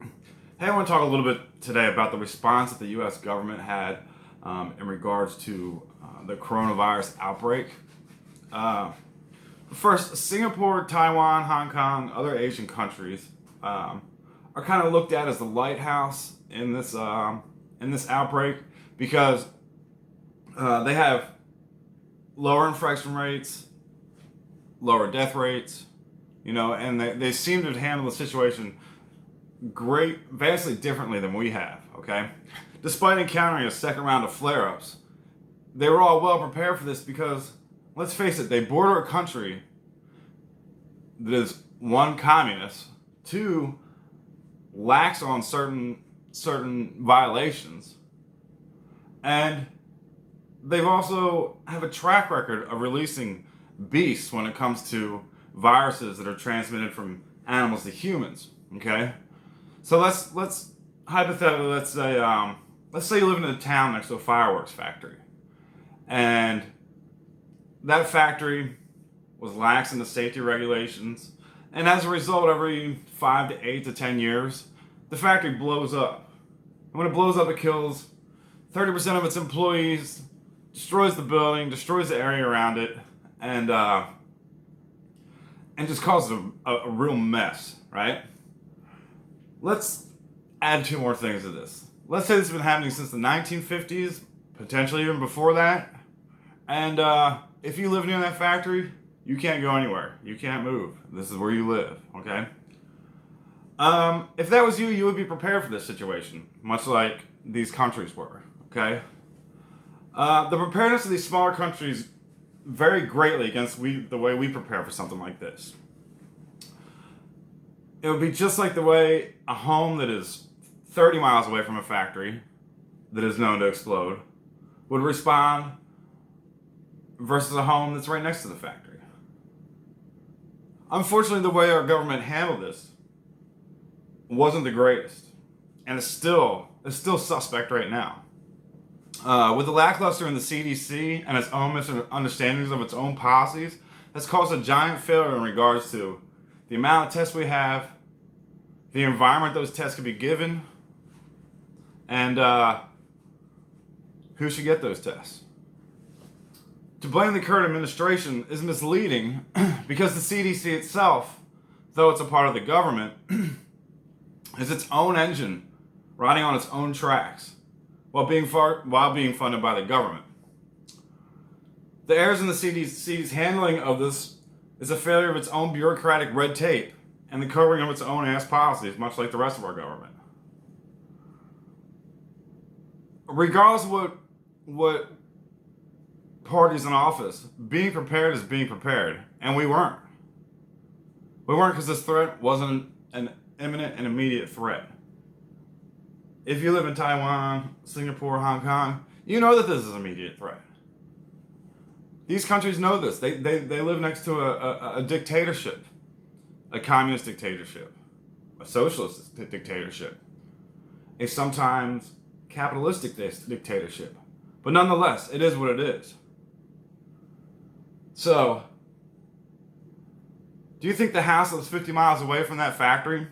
Hey, I want to talk a little bit today about the response that the U.S. government had in regards to the coronavirus outbreak. Uh, First, Singapore, Taiwan, Hong Kong, other Asian countries are kind of looked at as the lighthouse in this outbreak because they have lower infection rates, lower death rates, and they seem to handle the situation vastly differently than we have, okay? Despite encountering a second round of flare ups, they were all well prepared for this because, let's face it, they border a country that is one, communist, two, lax on certain violations, and they've also have a track record of releasing beasts when it comes to viruses that are transmitted from animals to humans, okay? So let's hypothetically let's say you live in a town next to a fireworks factory, and that factory was lax in the safety regulations, and as a result, every 5 to 8 to 10 years, the factory blows up. And when it blows up, it kills 30% of its employees, destroys the building, destroys the area around it, and just causes a real mess, right? Let's add two more things to this. Let's say this has been happening since the 1950s, potentially even before that. And if you live near that factory, you can't go anywhere. You can't move. This is where you live, okay? If that was you, you would be prepared for this situation, much like these countries were, okay? The preparedness of these smaller countries vary greatly against the way we prepare for something like this. It would be just like the way a home that is 30 miles away from a factory that is known to explode would respond versus a home that's right next to the factory. Unfortunately, the way our government handled this wasn't the greatest, and it's still suspect right now. With the lackluster in the CDC and its own misunderstandings of its own policies, has caused a giant failure in regards to the amount of tests we have, the environment those tests could be given, and who should get those tests. To blame the current administration is misleading because the CDC itself, though it's a part of the government, is its own engine riding on its own tracks while being funded by the government. The errors in the CDC's handling of this is a failure of its own bureaucratic red tape and the covering of its own ass policies, much like the rest of our government. Regardless of what party's in office, being prepared is being prepared, and we weren't. We weren't because this threat wasn't an imminent and immediate threat. If you live in Taiwan, Singapore, Hong Kong, you know that this is an immediate threat. These countries know this. They live next to a dictatorship, a communist dictatorship, a socialist dictatorship, a sometimes capitalistic dictatorship. But nonetheless, it is what it is. So, do you think the house that was 50 miles away from that factory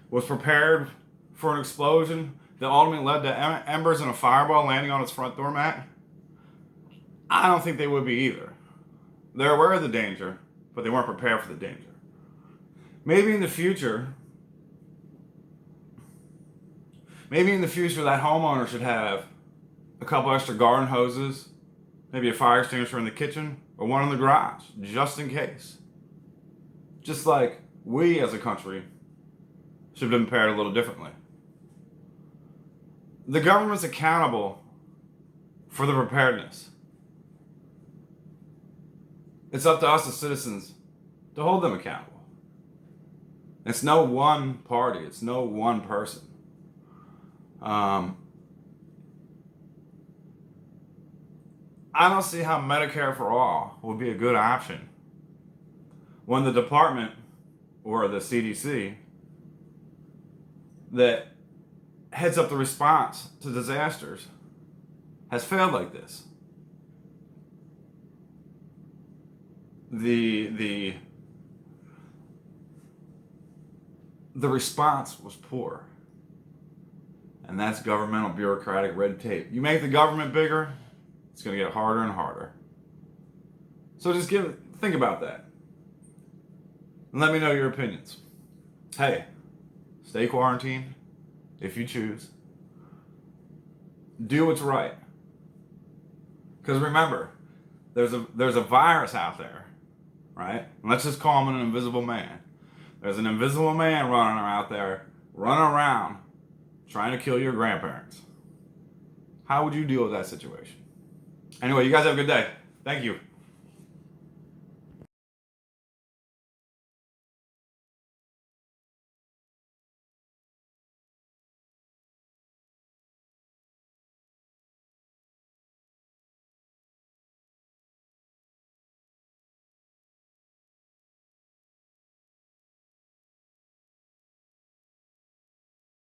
was prepared for an explosion that ultimately led to embers and a fireball landing on its front doormat? I don't think they would be either. They're aware of the danger, but they weren't prepared for the danger. Maybe in the future that homeowner should have a couple extra garden hoses, maybe a fire extinguisher in the kitchen, or one in the garage, just in case. Just like we as a country should have been prepared a little differently. The government's accountable for the preparedness. It's up to us as citizens to hold them accountable. It's no one party, it's no one person. I don't see how Medicare for all would be a good option when the department or the CDC that heads up the response to disasters has failed like this. The the response was poor. And that's governmental bureaucratic red tape. You make the government bigger, it's going to get harder and harder. So just think about that. And let me know your opinions. Hey, stay quarantined if you choose. Do what's right. Because remember, there's a virus out there, right? And let's just call him an invisible man. There's an invisible man running around trying to kill your grandparents. How would you deal with that situation? Anyway, you guys have a good day. Thank you.